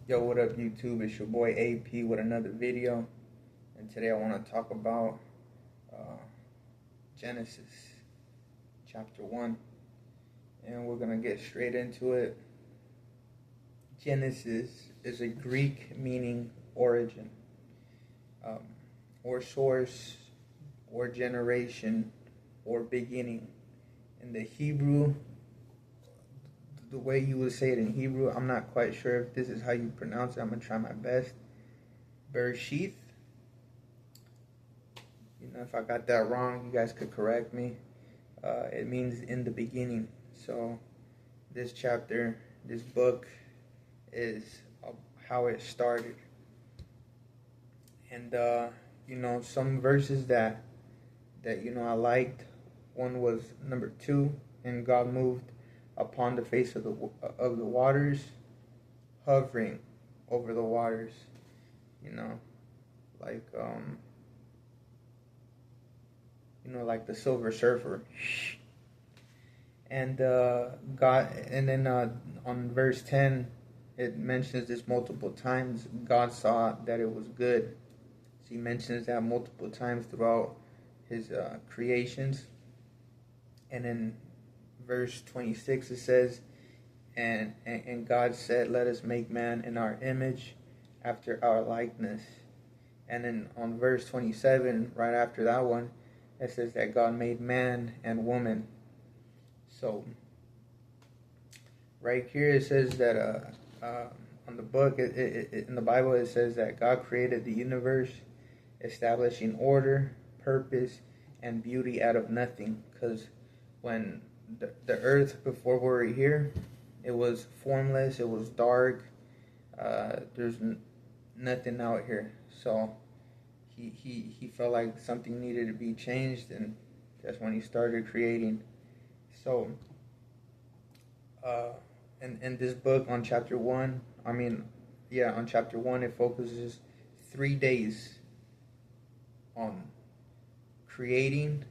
Yo, what up, YouTube? It's your boy AP with another video, and today I want to talk about uh, Genesis chapter 1, and we're gonna get straight into it. Genesis is a Greek meaning origin, um, or source, or generation, or beginning. In the Hebrew, the way you would say it in Hebrew, I'm not quite sure if this is how you pronounce it. I'm gonna try my best. Bereshith. If I got that wrong, you guys could correct me. It means in the beginning. So this chapter, this book, is how it started. And some verses that I liked. One was number 2, and God moved upon the face of the waters, hovering over the waters. Like like the Silver Surfer. And God, and then on verse 10, it mentions this multiple times. God saw that it was good. So he mentions that multiple times throughout his creations. And in verse 26 it says, and God said, let us make man in our image, after our likeness. And then on verse 27, right after that one, it says that God made man and woman. So right here it says that on the book, in the Bible, it says that God created the universe, establishing order, purpose, and beauty out of nothing. Because when the earth, before we were here, it was formless, it was dark, there's nothing out here. So he felt like something needed to be changed, and that's when he started creating. So in this book, on chapter 1, on chapter 1, it focuses 3 days on creating,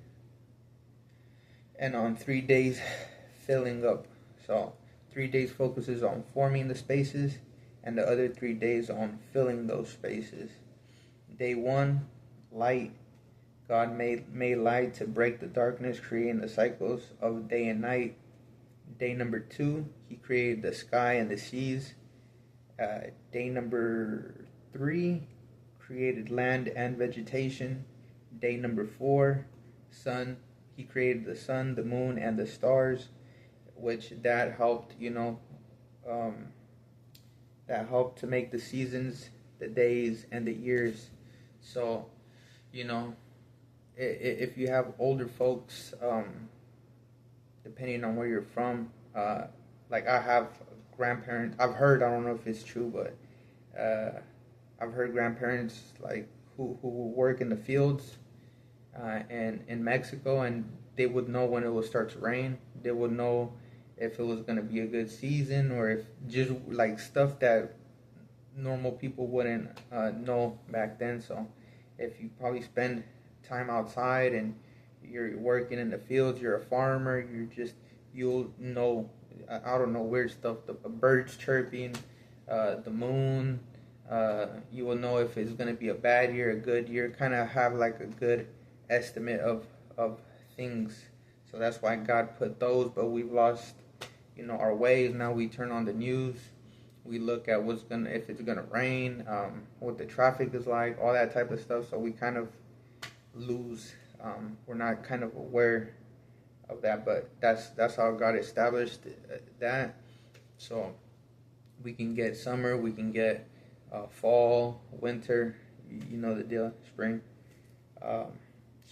and on 3 days filling up. So 3 days focuses on forming the spaces, and the other 3 days on filling those spaces. Day 1, light. God made light to break the darkness, creating the cycles of day and night. Day number 2, he created the sky and the seas. Day number 3, created land and vegetation. Day number 4, sun. He created the sun, the moon, and the stars, which that helped, that helped to make the seasons, the days, and the years. So, if you have older folks, depending on where you're from, like I have grandparents. I've heard, I don't know if it's true, but I've heard grandparents like who work in the fields and in Mexico, and they would know when it would start to rain. They would know if it was going to be a good season, or if just like stuff that normal people wouldn't know back then. So if you probably spend time outside and you're working in the fields, you're a farmer, you'll know out of nowhere stuff, the birds chirping, the moon, you will know if it's going to be a bad year, a good year, kind of have like a good estimate of things. So that's why God put those, but we've lost our ways. Now we turn on the news, we look at if it's gonna rain, what the traffic is like, all that type of stuff. So we kind of lose. We're not kind of aware of that, but that's how God established that. So we can get summer, we can get fall, winter, you know the deal, spring.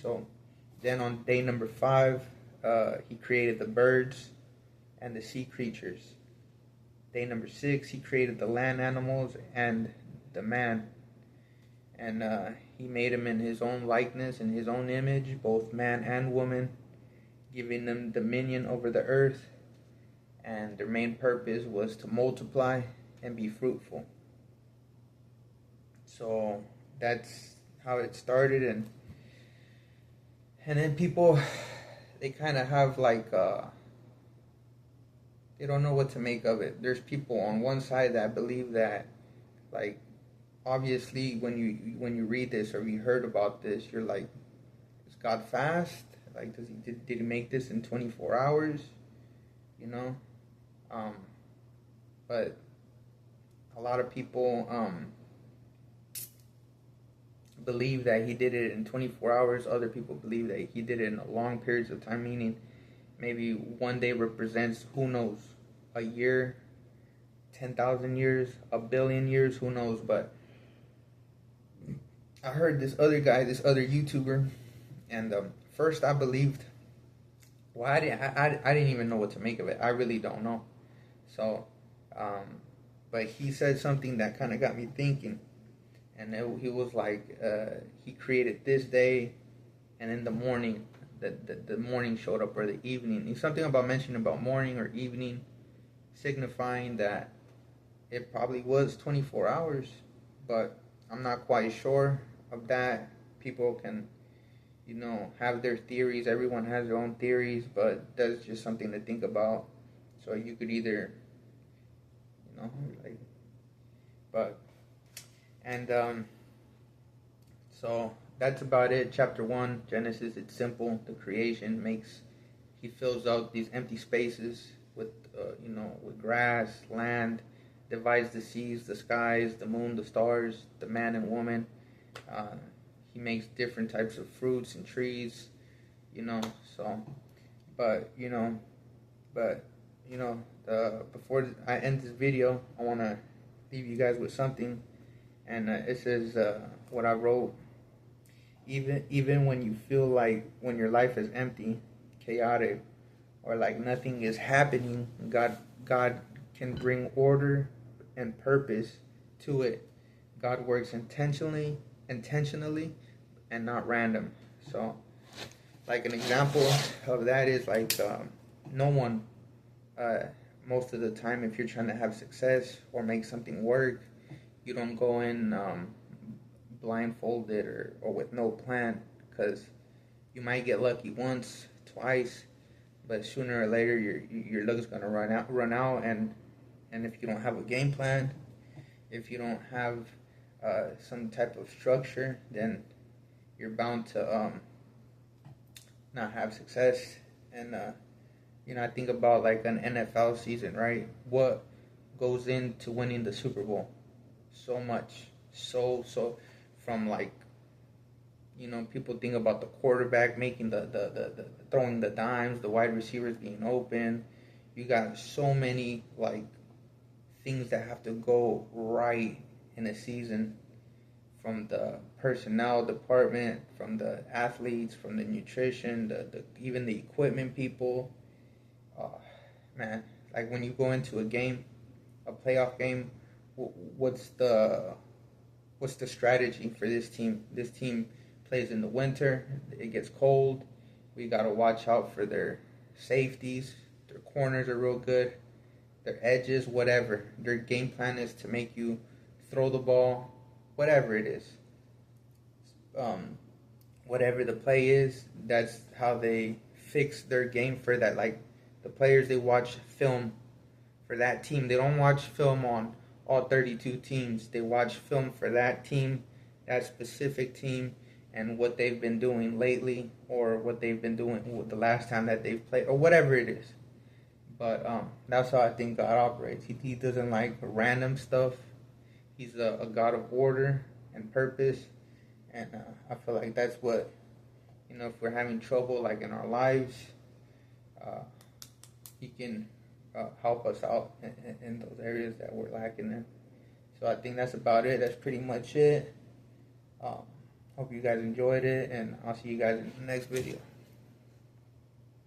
So then on day number 5, he created the birds and the sea creatures. Day number 6, he created the land animals and the man. And he made them in his own likeness, in his own image, both man and woman, giving them dominion over the earth. And their main purpose was to multiply and be fruitful. So that's how it started. And then people, they kind of have like they don't know what to make of it. There's people on one side that believe that like, obviously, when you read this or you heard about this, you're like, is God fast? Like, did he make this in 24 hours? You know, um, but a lot of people believe that he did it in 24 hours. Other people believe that he did it in long periods of time, meaning maybe one day represents, who knows, a year, 10,000 years, a billion years, who knows. But I heard this other guy, this other YouTuber, and first I believed. Well, I didn't even know what to make of it. I really don't know. So, but he said something that kind of got me thinking. And he was like, he created this day, and in the morning, the morning showed up, or the evening. He's something about mentioning about morning or evening, signifying that it probably was 24 hours, but I'm not quite sure of that. People can, have their theories. Everyone has their own theories, but that's just something to think about. So you could either, like, but, and, so that's about it. Chapter 1, Genesis, it's simple. The creation he fills out these empty spaces with, with grass, land, divides the seas, the skies, the moon, the stars, the man and woman. He makes different types of fruits and trees, so, but, before I end this video, I want to leave you guys with something, and it says, what I wrote: even when you feel like, when your life is empty, chaotic, or like nothing is happening, God can bring order and purpose to it. God works intentionally, and not random. So, like, an example of that is like, no one, most of the time, if you're trying to have success or make something work, you don't go in blindfolded or with no plan, because you might get lucky once, twice, but sooner or later your luck's gonna run out, and if you don't have a game plan, if you don't have some type of structure, then you're bound to not have success. And I think about like an NFL season, right? What goes into winning the Super Bowl? So much, so from, like, people think about the quarterback making the throwing the dimes, the wide receivers being open. You got so many, like, things that have to go right in a season, from the personnel department, from the athletes, from the nutrition, even the equipment people. Man, like, when you go into a game, a playoff game, what's the strategy for this team? This team plays in the winter. It gets cold. We got to watch out for their safeties. Their corners are real good. Their edges, whatever. Their game plan is to make you throw the ball, whatever it is. Whatever the play is, that's how they fix their game for that. Like, the players, they watch film for that team. They don't watch film on all 32 teams. They watch film for that team, that specific team, and what they've been doing lately, or what they've been doing the last time that they've played, or whatever it is. But that's how I think God operates. He doesn't like random stuff. He's a God of order and purpose. And I feel like that's what, if we're having trouble, like, in our lives, He can help us out in those areas that we're lacking in. So I think that's about it. That's pretty much it. Hope you guys enjoyed it, and I'll see you guys in the next video.